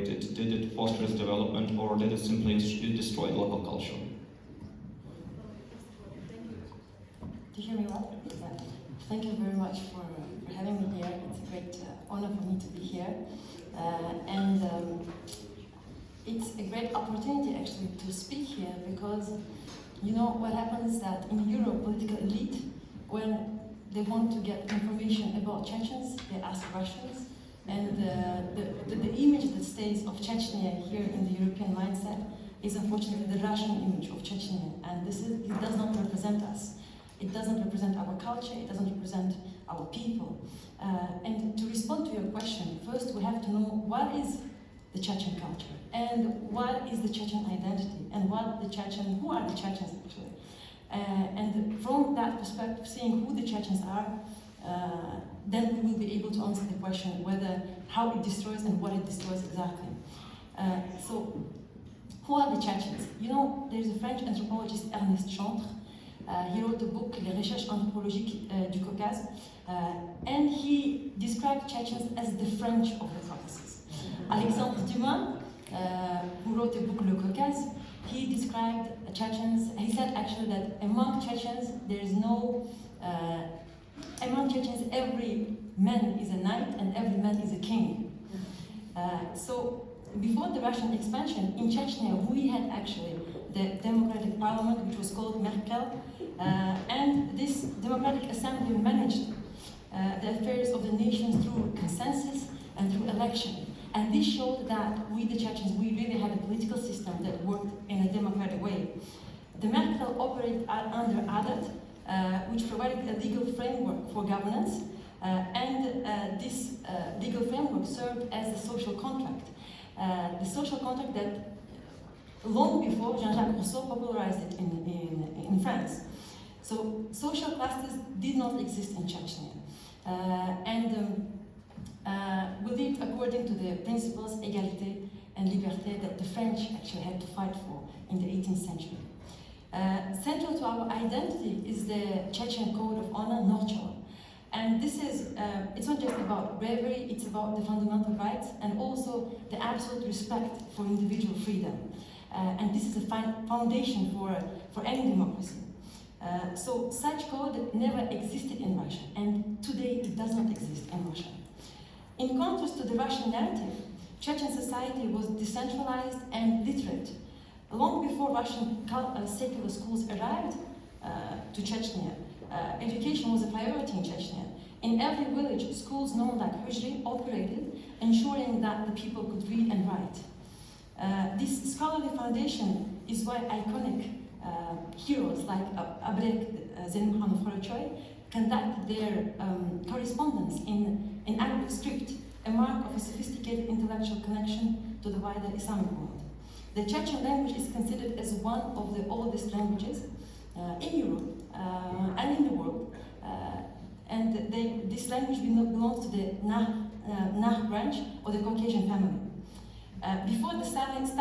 Did it foster its development, or did it simply destroy the local culture? Do you hear me well? Yeah. Thank you very much for having me here. It's a great honor for me to be here. It's a great opportunity actually to speak here, because you know what happens is that in Europe, political elite, when they want to get information about Chechens, they ask Russians. And the image that stays of Chechnya here in the European mindset is unfortunately the Russian image of Chechnya. And it does not represent us. It doesn't represent our culture, it doesn't represent our people. And to respond to your question, first we have to know what is the Chechen culture, and what is the Chechen identity, and who are the Chechens actually. And from that perspective, seeing who the Chechens are, then we will be able to answer the question how it destroys and what it destroys exactly. So, who are the Chechens? You know, there's a French anthropologist, Ernest Chantre. He wrote a book, Les Recherches anthropologiques du Caucase, and he described Chechens as the French of the Caucasus. Alexandre Dumas, who wrote the book Le Caucase, he described Chechens. He said actually that among Chechens, among Chechens, every man is a knight and every man is a king. So before the Russian expansion, in Chechnya, we had actually the democratic parliament, which was called Merkel, and this democratic assembly managed the affairs of the nation through consensus and through election. And this showed that we, the Chechens, we really had a political system that worked in a democratic way. The Merkel operated under Adat, which provided a legal framework for governance, and this legal framework served as a social contract. The social contract that long before Jean-Jacques Rousseau popularized it in France. So social classes did not exist in Chechnya. We lived according to the principles égalité and liberté that the French actually had to fight for in the 18th century. Central to our identity is the Chechen code of honor, Norchor. And this is, it's not just about bravery, it's about the fundamental rights and also the absolute respect for individual freedom. And this is a foundation for any democracy. So such code never existed in Russia, and today it does not exist in Russia. In contrast to the Russian narrative, Chechen society was decentralized and literate. Long before Russian secular schools arrived to Chechnya, education was a priority in Chechnya. In every village, schools known like Hujri operated, ensuring that the people could read and write. This scholarly foundation is why iconic heroes like Abrek Zenimkhan of Khorochoy conduct their correspondence in Arabic script, a mark of a sophisticated intellectual connection to the wider Islamic world. The Chechen language is considered as one of the oldest languages in Europe and in the world, and this language belongs to the Nah branch of the Caucasian family. Before the Stalinist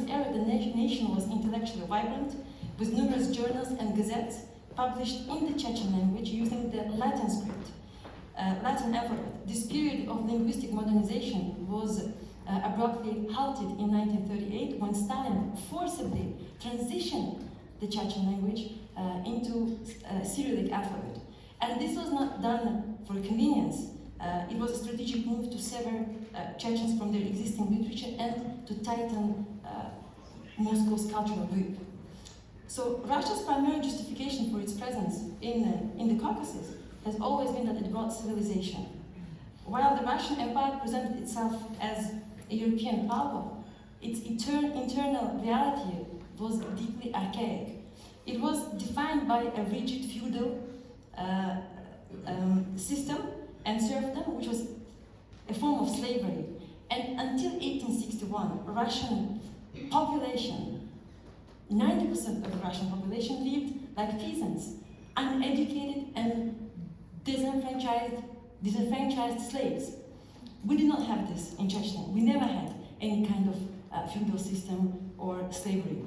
era, the nation was intellectually vibrant, with numerous journals and gazettes published in the Chechen language using the Latin script, Latin alphabet. This period of linguistic modernization was abruptly halted in 1938 when Stalin forcibly transitioned the Chechen language into Cyrillic alphabet. And this was not done for convenience. It was a strategic move to sever Chechens from their existing literature and to tighten Moscow's cultural grip. So Russia's primary justification for its presence in the Caucasus has always been that it brought civilization. While the Russian Empire presented itself as a European power, its internal reality was deeply archaic. It was defined by a rigid feudal system and serfdom, which was a form of slavery. And until 1861, Russian population, 90% of the Russian population lived like peasants, uneducated and disenfranchised slaves. We did not have this in Chechnya. We never had any kind of feudal system or slavery.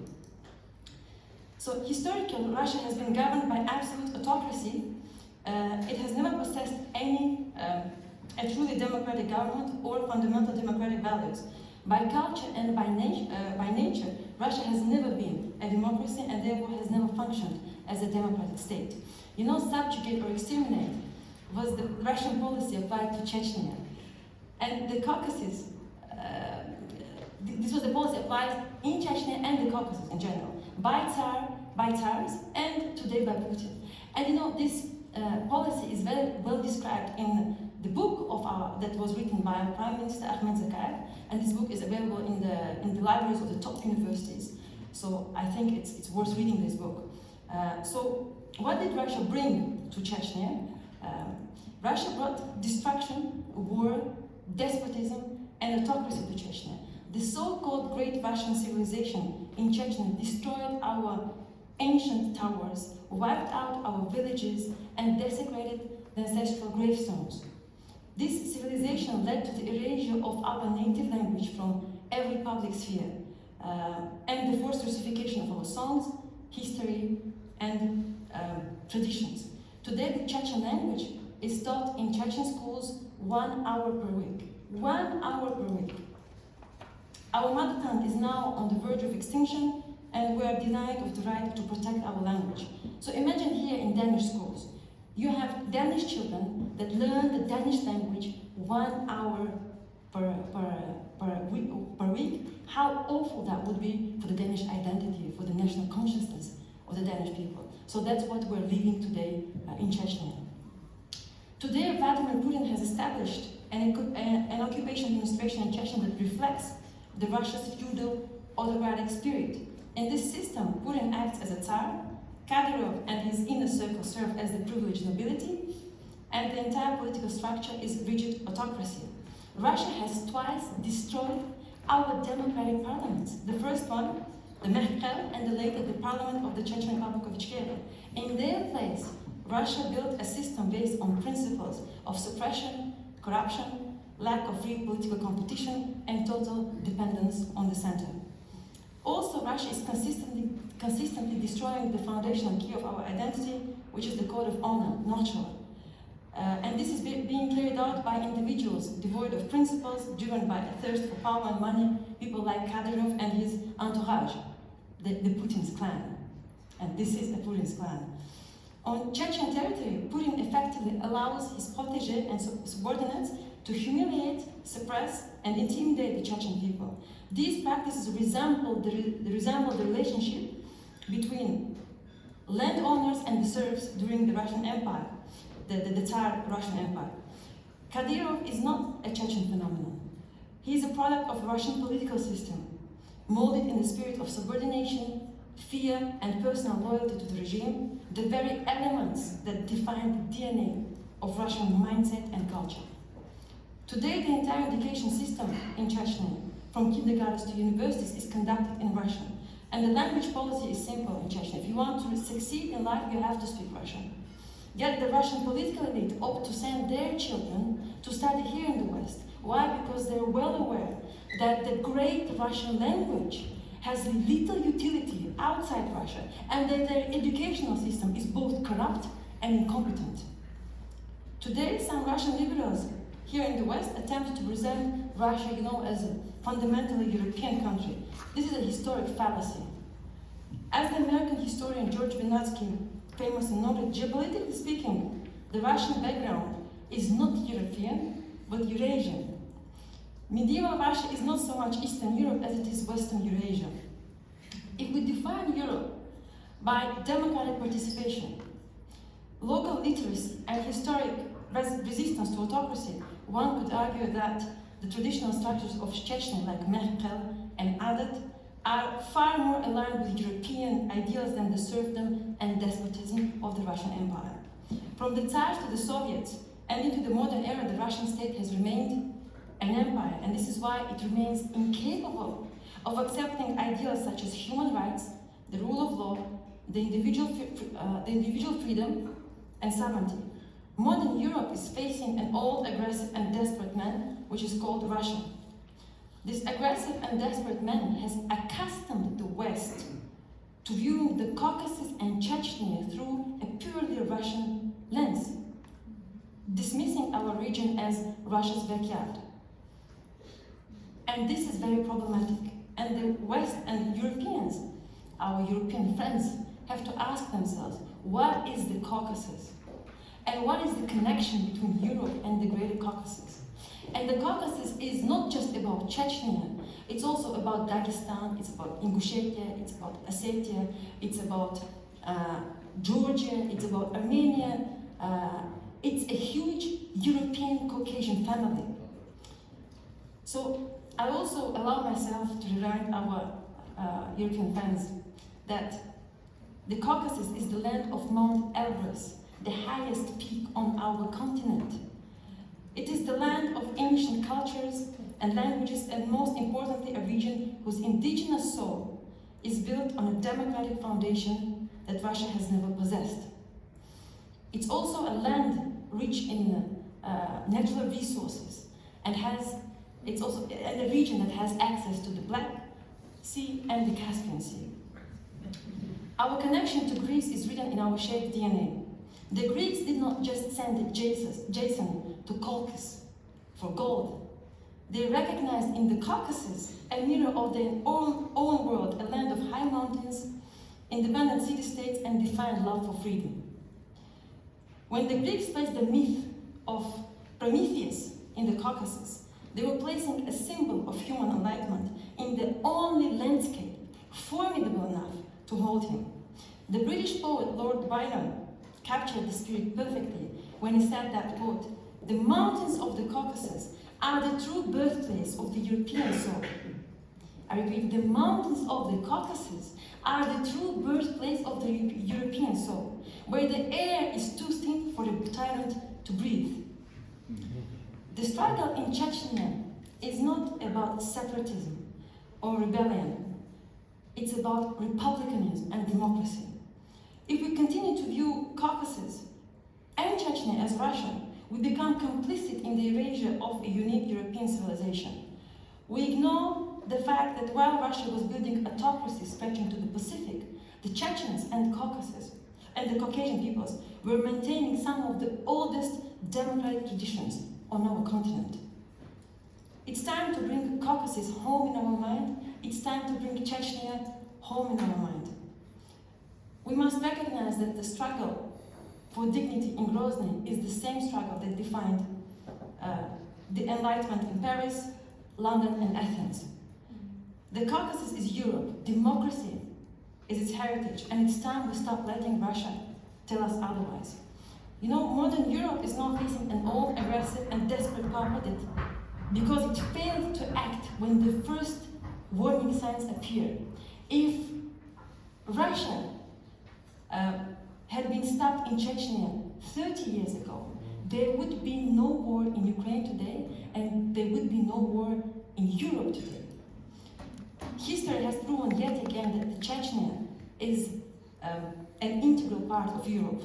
So historically, Russia has been governed by absolute autocracy. It has never possessed a truly democratic government or fundamental democratic values. By culture and by nature, Russia has never been a democracy and therefore has never functioned as a democratic state. You know, subjugate or exterminate was the Russian policy applied to Chechnya. And the Caucasus, this was the policy applied in Chechnya and the Caucasus in general, by Tsars, and today by Putin. And you know, this policy is very well described in the book that was written by Prime Minister Ahmed Zakaev, and this book is available in the libraries of the top universities. So I think it's worth reading this book. So what did Russia bring to Chechnya? Russia brought destruction, war, despotism, and autocracy to Chechnya. The so-called Great Russian civilization in Chechnya destroyed our ancient towers, wiped out our villages, and desecrated the ancestral gravestones. This civilization led to the erasure of our native language from every public sphere, and the forced russification of our songs, history, and traditions. Today, the Chechen language is taught in Chechen schools 1 hour per week. 1 hour per week. Our mother tongue is now on the verge of extinction, and we are denied of the right to protect our language. So imagine here in Danish schools, you have Danish children that learn the Danish language 1 hour per week. How awful that would be for the Danish identity, for the national consciousness of the Danish people. So that's what we're living today in Chechnya. Today, Vladimir Putin has established an occupation administration in Chechnya that reflects the Russia's feudal autocratic spirit. In this system, Putin acts as a Tsar, Kadyrov and his inner circle serve as the privileged nobility, and the entire political structure is rigid autocracy. Russia has twice destroyed our democratic parliaments. The first one, the Merkel, and the later the parliament of the Chechen Republic of Ichkeria. In their place, Russia built a system based on principles of suppression, corruption, lack of free political competition, and total dependence on the center. Also, Russia is consistently destroying the foundational key of our identity, which is the code of honor, nurture. And this is being carried out by individuals devoid of principles, driven by a thirst for power and money, people like Kadyrov and his entourage, the Putin's clan. And this is the Putin's clan. On Chechen territory, Putin effectively allows his protégés and subordinates to humiliate, suppress, and intimidate the Chechen people. These practices resemble the relationship between landowners and the serfs during the Russian Empire, the Tsar Russian Empire. Kadyrov is not a Chechen phenomenon. He is a product of a Russian political system, molded in the spirit of subordination, fear, and personal loyalty to the regime, the very elements that define the DNA of Russian mindset and culture. Today, the entire education system in Chechnya, from kindergartens to universities, is conducted in Russian. And the language policy is simple in Chechnya. If you want to succeed in life, you have to speak Russian. Yet the Russian political elite opt to send their children to study here in the West. Why? Because they're well aware that the great Russian language has little utility outside Russia, and that their educational system is both corrupt and incompetent. Today, some Russian liberals here in the West attempt to present Russia, as a fundamentally European country. This is a historic fallacy. As the American historian George Vernadsky famously noted, geopolitically speaking, the Russian background is not European, but Eurasian. Medieval Russia is not so much Eastern Europe as it is Western Eurasia. If we define Europe by democratic participation, local literacy, and historic resistance to autocracy, one could argue that the traditional structures of Chechnya, like Merkel and Adet, are far more aligned with European ideals than the serfdom and despotism of the Russian Empire. From the Tsars to the Soviets and into the modern era, the Russian state has remained an empire, and this is why it remains incapable of accepting ideals such as human rights, the rule of law, the individual freedom, and sovereignty. Modern Europe is facing an old, aggressive, and desperate man, which is called Russia. This aggressive and desperate man has accustomed the West to viewing the Caucasus and Chechnya through a purely Russian lens, dismissing our region as Russia's backyard. And this is very problematic. And the West and Europeans, our European friends, have to ask themselves, what is the Caucasus? And what is the connection between Europe and the Greater Caucasus? And the Caucasus is not just about Chechnya, it's also about Dagestan, it's about Ingushetia, it's about Ossetia, it's about Georgia, it's about Armenia. It's a huge European Caucasian family. So I also allow myself to remind our European friends that the Caucasus is the land of Mount Elbrus, the highest peak on our continent. It is the land of ancient cultures and languages, and most importantly, a region whose indigenous soul is built on a democratic foundation that Russia has never possessed. It's also a land rich in natural resources, and it's also a region that has access to the Black Sea and the Caspian Sea. Our connection to Greece is written in our shared DNA. The Greeks did not just send Jason to Colchis for gold. They recognized in the Caucasus a mirror of their own world, a land of high mountains, independent city-states, and defiant love for freedom. When the Greeks placed the myth of Prometheus in the Caucasus, they were placing a symbol of human enlightenment in the only landscape formidable enough to hold him. The British poet Lord Byron captured the spirit perfectly when he said that, quote, "The mountains of the Caucasus are the true birthplace of the European soul." I repeat, the mountains of the Caucasus are the true birthplace of the European soul, where the air is too thin for a tyrant to breathe. The struggle in Chechnya is not about separatism or rebellion. It's about republicanism and democracy. If we continue to view Caucasus and Chechnya as Russia, we become complicit in the erasure of a unique European civilization. We ignore the fact that while Russia was building autocracy stretching to the Pacific, the Chechens and Caucasus and the Caucasian peoples were maintaining some of the oldest democratic traditions on our continent. It's time to bring Caucasus home in our mind. It's time to bring Chechnya home in our mind. We must recognize that the struggle for dignity in Grozny is the same struggle that defined the Enlightenment in Paris, London, and Athens. The Caucasus is Europe. Democracy is its heritage, and it's time we stop letting Russia tell us otherwise. You know, modern Europe is now facing an old, aggressive, and desperate power that, because it failed to act when the first warning signs appeared. If Russia had been stopped in Chechnya 30 years ago, there would be no war in Ukraine today, and there would be no war in Europe today. History has proven yet again that Chechnya is an integral part of Europe,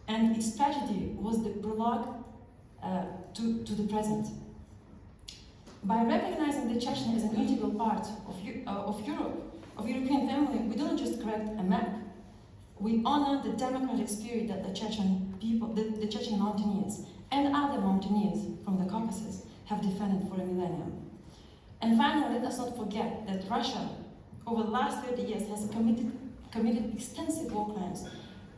and its tragedy was the prologue to the present. By recognizing the Chechnya as an integral part of Europe, of European family, we don't just correct a map. We honor the democratic spirit that the Chechen people, the Chechen mountaineers, and other mountaineers from the Caucasus have defended for a millennium. And finally, let us not forget that Russia, over the last 30 years, has committed extensive war crimes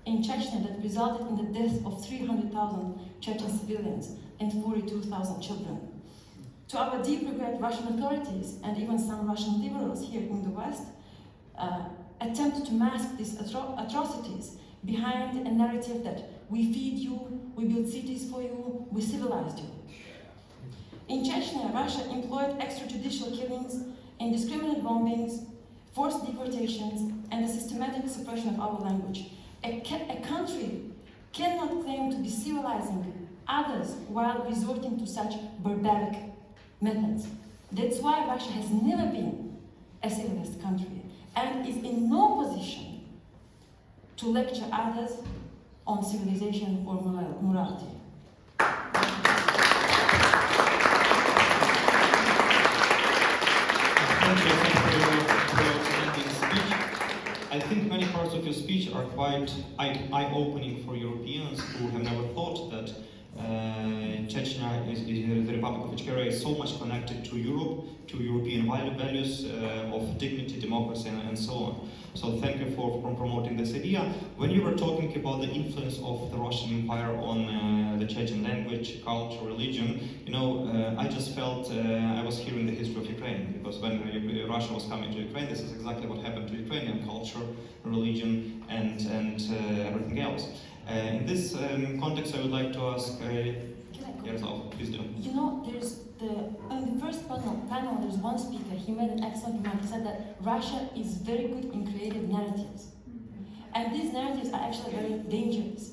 in Chechnya that resulted in the death of 300,000 Chechen civilians and 42,000 children. To our deep regret, Russian authorities and even some Russian liberals here in the West attempt to mask these atrocities behind a narrative that we feed you, we build cities for you, we civilized you. In Chechnya, Russia employed extrajudicial killings, indiscriminate bombings, forced deportations, and the systematic suppression of our language. A country cannot claim to be civilizing others while resorting to such barbaric methods. That's why Russia has never been a civilized country and is in no position to lecture others on civilization or morality. Thank you for your outstanding speech. I think many parts of your speech are quite eye-opening for Europeans who have never thought that Chechnya is the Republic of Ichkeria is so much connected to Europe, to European values of dignity, democracy, and so on. So thank you for promoting this idea. When you were talking about the influence of the Russian Empire on the Chechen language, culture, religion, you know, I just felt I was hearing the history of Ukraine, because when Russia was coming to Ukraine, this is exactly what happened to Ukrainian culture, religion, and everything else. In this context, I would like to ask Yaroslav, please do. You know, in the first panel, there's one speaker, he made an excellent remark. He said that Russia is very good in creative narratives. And these narratives are actually very dangerous.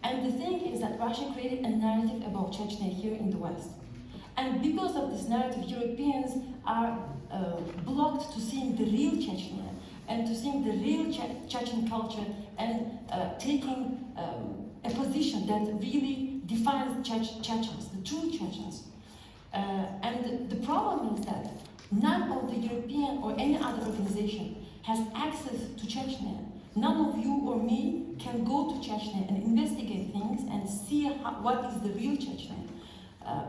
And the thing is that Russia created a narrative about Chechnya here in the West. And because of this narrative, Europeans are blocked to seeing the real Chechnya and to seeing the real Chechen culture and taking a position that really defines Chechens, the true Chechens. And the problem is that none of the European or any other organization has access to Chechnya. None of you or me can go to Chechnya and investigate things and see what is the real Chechnya.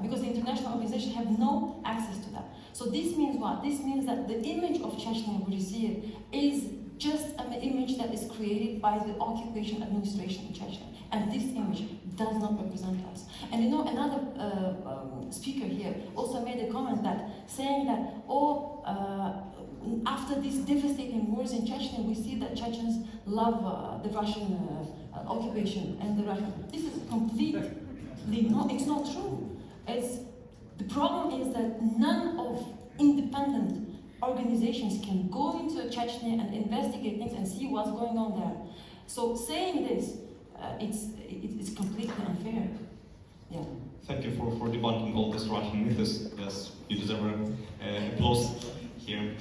Because the international organizations have no access to that. So this means what? This means that the image of Chechnya we see it is just an image that is created by the occupation administration in Chechnya. And this image does not represent us. And you know, another speaker here also made a comment that saying that, after these devastating wars in Chechnya, we see that Chechens love the Russian occupation and the Russian. This is completely no, it's not true. The problem is that none of independent organizations can go into Chechnya and investigate things and see what's going on there. So saying this, it's completely unfair. Yeah. Thank you for debunking all this Russian myths. Yes, you deserve applause here.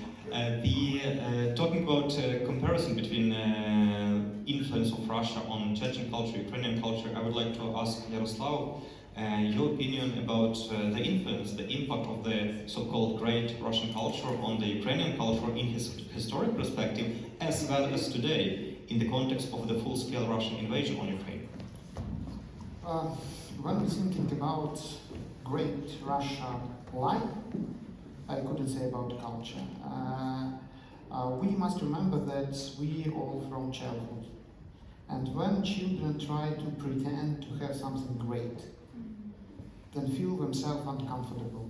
Talking about comparison between influence of Russia on Chechen culture, Ukrainian culture, I would like to ask Yaroslav your opinion about the influence, the impact of the so-called great Russian culture on the Ukrainian culture in his historic perspective, as well as today in the context of the full-scale Russian invasion on Ukraine. When we're thinking about great Russia life, I couldn't say about culture. We must remember that we all from childhood. And when children try to pretend to have something great, then feel themselves uncomfortable,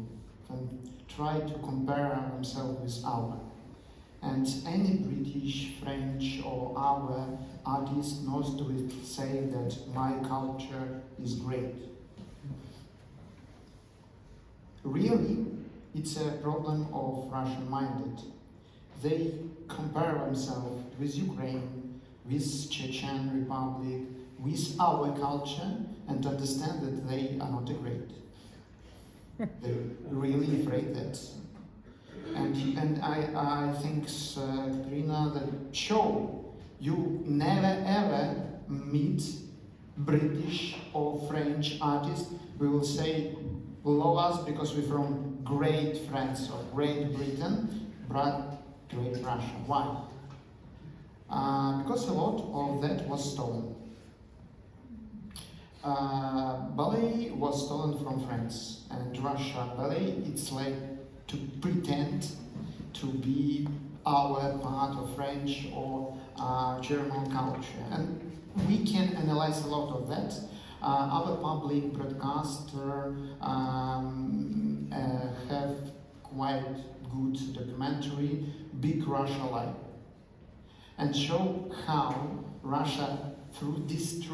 then try to compare themselves with our. And any British, French or our artist knows to say that my culture is great. Really, it's a problem of Russian-minded. They compare themselves with Ukraine, with Chechen Republic, with our culture, and understand that they are not great. They're really afraid that. And I think, Katerina, that show you never ever meet British or French artists who will say, love us because we're from Great France or Great Britain, but Great Russia. Why? Because a lot of that was stolen. Ballet was stolen from France and Russia. Ballet, it's like to pretend to be our part of French or German culture. And we can analyze a lot of that. Our public broadcaster have quite good documentary, Big Russia Live, and show how Russia, through this